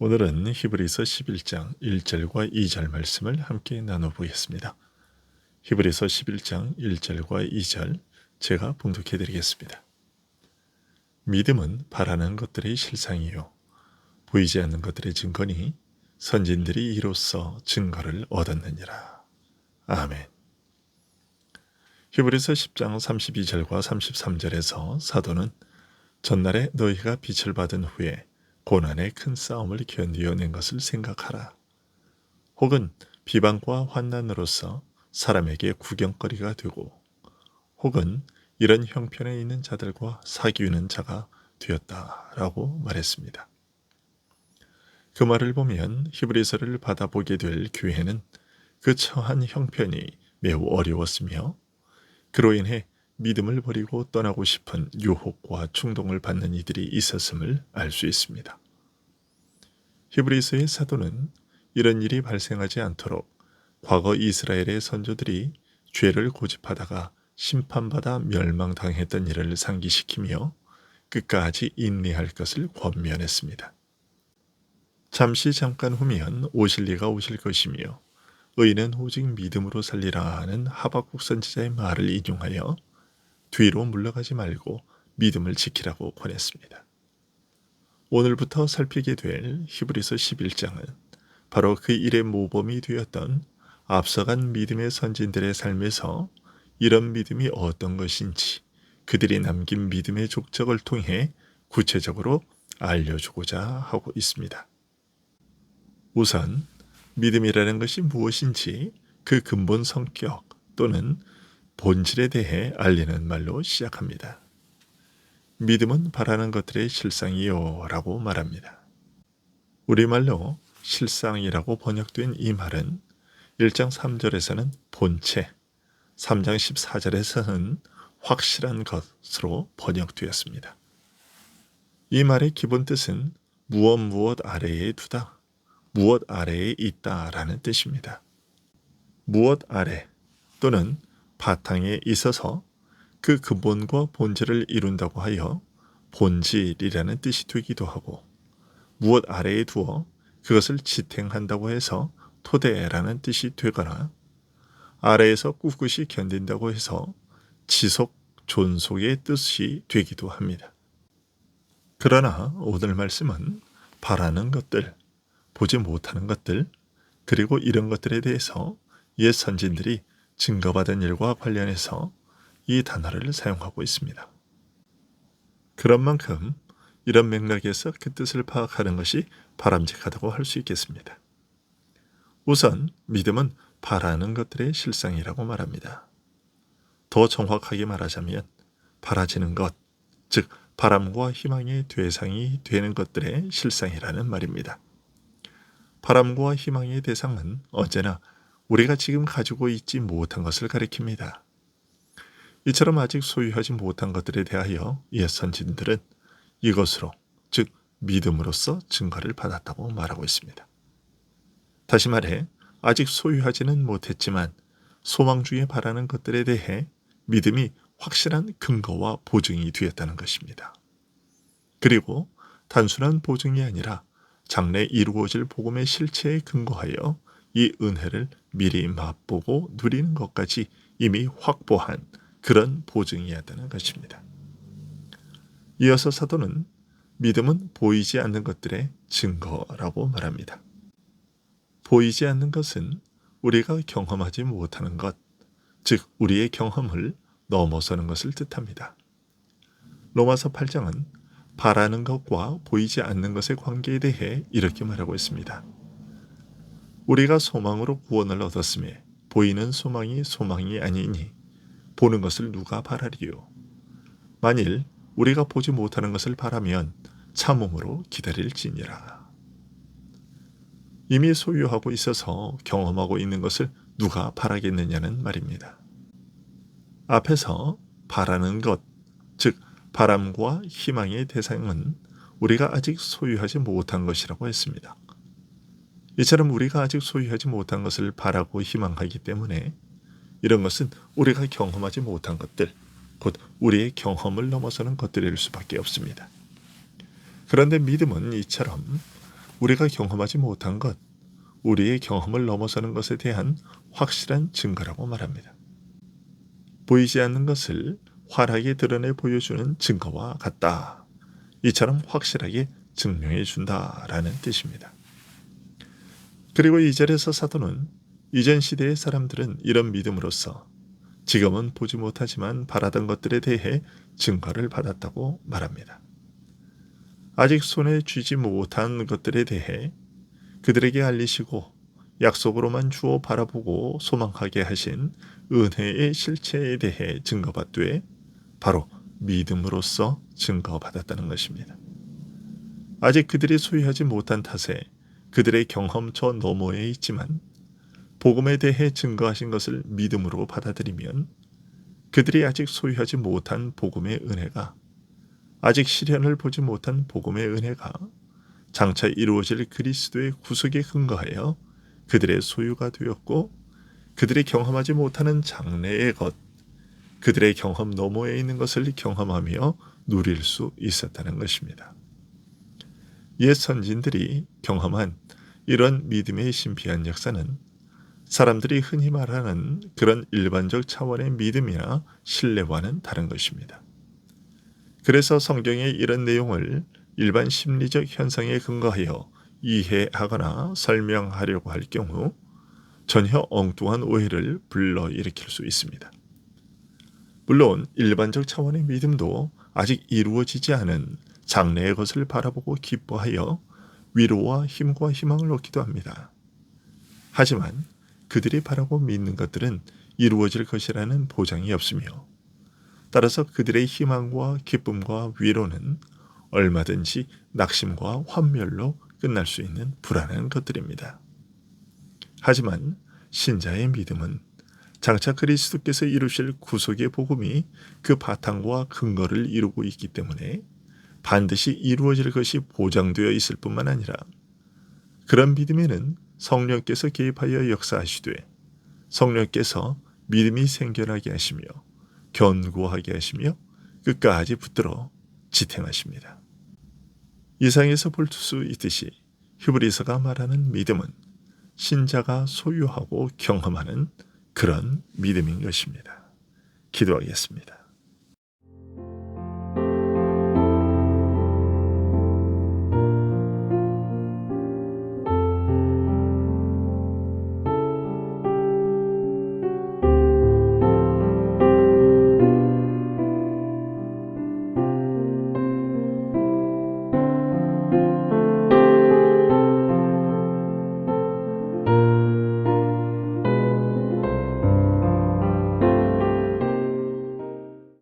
오늘은 히브리서 11장 1절과 2절 말씀을 함께 나눠보겠습니다. 히브리서 11장 1절과 2절 제가 봉독해 드리겠습니다. 믿음은 바라는 것들의 실상이요 보이지 않는 것들의 증거니 선진들이 이로써 증거를 얻었느니라. 아멘. 히브리서 10장 32절과 33절에서 사도는 전날에 너희가 빛을 받은 후에 고난의 큰 싸움을 견디어낸 것을 생각하라. 혹은 비방과 환난으로서 사람에게 구경거리가 되고 혹은 이런 형편에 있는 자들과 사귀는 자가 되었다라고 말했습니다. 그 말을 보면 히브리서를 받아보게 될 교회는 그 처한 형편이 매우 어려웠으며 그로 인해 믿음을 버리고 떠나고 싶은 유혹과 충동을 받는 이들이 있었음을 알 수 있습니다. 히브리서의 사도는 이런 일이 발생하지 않도록 과거 이스라엘의 선조들이 죄를 고집하다가 심판받아 멸망당했던 일을 상기시키며 끝까지 인내할 것을 권면했습니다. 잠깐 후면 오실 이가 오실 것이며 의인은 오직 믿음으로 살리라 하는 하박국 선지자의 말을 인용하여 뒤로 물러가지 말고 믿음을 지키라고 권했습니다. 오늘부터 살피게 될 히브리서 11장은 바로 그 일의 모범이 되었던 앞서간 믿음의 선진들의 삶에서 이런 믿음이 어떤 것인지 그들이 남긴 믿음의 족적을 통해 구체적으로 알려주고자 하고 있습니다. 우선 믿음이라는 것이 무엇인지 그 근본 성격 또는 본질에 대해 알리는 말로 시작합니다. 믿음은 바라는 것들의 실상이요 라고 말합니다. 우리말로 실상이라고 번역된 이 말은 1장 3절에서는 본체, 3장 14절에서는 확실한 것으로 번역되었습니다. 이 말의 기본 뜻은 무엇 아래에 두다, 무엇 아래에 있다라는 뜻입니다. 무엇 아래 또는 바탕에 있어서 그 근본과 본질을 이룬다고 하여 본질이라는 뜻이 되기도 하고 무엇 아래에 두어 그것을 지탱한다고 해서 토대라는 뜻이 되거나 아래에서 꿋꿋이 견딘다고 해서 지속 존속의 뜻이 되기도 합니다. 그러나 오늘 말씀은 바라는 것들, 보지 못하는 것들, 그리고 이런 것들에 대해서 옛 선진들이 증거받은 일과 관련해서 이 단어를 사용하고 있습니다. 그런 만큼 이런 맥락에서 그 뜻을 파악하는 것이 바람직하다고 할 수 있겠습니다. 우선 믿음은 바라는 것들의 실상이라고 말합니다. 더 정확하게 말하자면 바라지는 것, 즉 바람과 희망의 대상이 되는 것들의 실상이라는 말입니다. 바람과 희망의 대상은 언제나 우리가 지금 가지고 있지 못한 것을 가리킵니다. 이처럼 아직 소유하지 못한 것들에 대하여 옛 선진들은 이것으로, 즉 믿음으로써 증거를 받았다고 말하고 있습니다. 다시 말해 아직 소유하지는 못했지만 소망 중에 바라는 것들에 대해 믿음이 확실한 근거와 보증이 되었다는 것입니다. 그리고 단순한 보증이 아니라 장래 이루어질 복음의 실체에 근거하여 이 은혜를 미리 맛보고 누리는 것까지 이미 확보한 그런 보증이었다는 것입니다. 이어서 사도는 믿음은 보이지 않는 것들의 증거라고 말합니다. 보이지 않는 것은 우리가 경험하지 못하는 것, 즉 우리의 경험을 넘어서는 것을 뜻합니다. 로마서 8장은 바라는 것과 보이지 않는 것의 관계에 대해 이렇게 말하고 있습니다. 우리가 소망으로 구원을 얻었음에 보이는 소망이 소망이 아니니 보는 것을 누가 바라리요. 만일 우리가 보지 못하는 것을 바라면 참음으로 기다릴지니라. 이미 소유하고 있어서 경험하고 있는 것을 누가 바라겠느냐는 말입니다. 앞에서 바라는 것, 즉 바람과 희망의 대상은 우리가 아직 소유하지 못한 것이라고 했습니다. 이처럼 우리가 아직 소유하지 못한 것을 바라고 희망하기 때문에 이런 것은 우리가 경험하지 못한 것들, 곧 우리의 경험을 넘어서는 것들일 수밖에 없습니다. 그런데 믿음은 이처럼 우리가 경험하지 못한 것, 우리의 경험을 넘어서는 것에 대한 확실한 증거라고 말합니다. 보이지 않는 것을 환하게 드러내 보여주는 증거와 같다. 이처럼 확실하게 증명해 준다라는 뜻입니다. 그리고 2절에서 사도는 이전 시대의 사람들은 이런 믿음으로써 지금은 보지 못하지만 바라던 것들에 대해 증거를 받았다고 말합니다. 아직 손에 쥐지 못한 것들에 대해 그들에게 알리시고 약속으로만 주어 바라보고 소망하게 하신 은혜의 실체에 대해 증거받되 바로 믿음으로써 증거받았다는 것입니다. 아직 그들이 소유하지 못한 탓에 그들의 경험 저 너머에 있지만 복음에 대해 증거하신 것을 믿음으로 받아들이면 그들이 아직 소유하지 못한 복음의 은혜가, 아직 실현을 보지 못한 복음의 은혜가 장차 이루어질 그리스도의 구속에 근거하여 그들의 소유가 되었고, 그들이 경험하지 못하는 장래의 것, 그들의 경험 너머에 있는 것을 경험하며 누릴 수 있었다는 것입니다. 옛 선진들이 경험한 이런 믿음의 신비한 역사는 사람들이 흔히 말하는 그런 일반적 차원의 믿음이나 신뢰와는 다른 것입니다. 그래서 성경의 이런 내용을 일반 심리적 현상에 근거하여 이해하거나 설명하려고 할 경우 전혀 엉뚱한 오해를 불러일으킬 수 있습니다. 물론 일반적 차원의 믿음도 아직 이루어지지 않은 장래의 것을 바라보고 기뻐하여 위로와 힘과 희망을 얻기도 합니다. 하지만 그들이 바라고 믿는 것들은 이루어질 것이라는 보장이 없으며, 따라서 그들의 희망과 기쁨과 위로는 얼마든지 낙심과 환멸로 끝날 수 있는 불안한 것들입니다. 하지만 신자의 믿음은 장차 그리스도께서 이루실 구속의 복음이 그 바탕과 근거를 이루고 있기 때문에 반드시 이루어질 것이 보장되어 있을 뿐만 아니라, 그런 믿음에는 성령께서 개입하여 역사하시되 성령께서 믿음이 생겨나게 하시며 견고하게 하시며 끝까지 붙들어 지탱하십니다. 이상에서 볼 수 있듯이 히브리서가 말하는 믿음은 신자가 소유하고 경험하는 그런 믿음인 것입니다. 기도하겠습니다.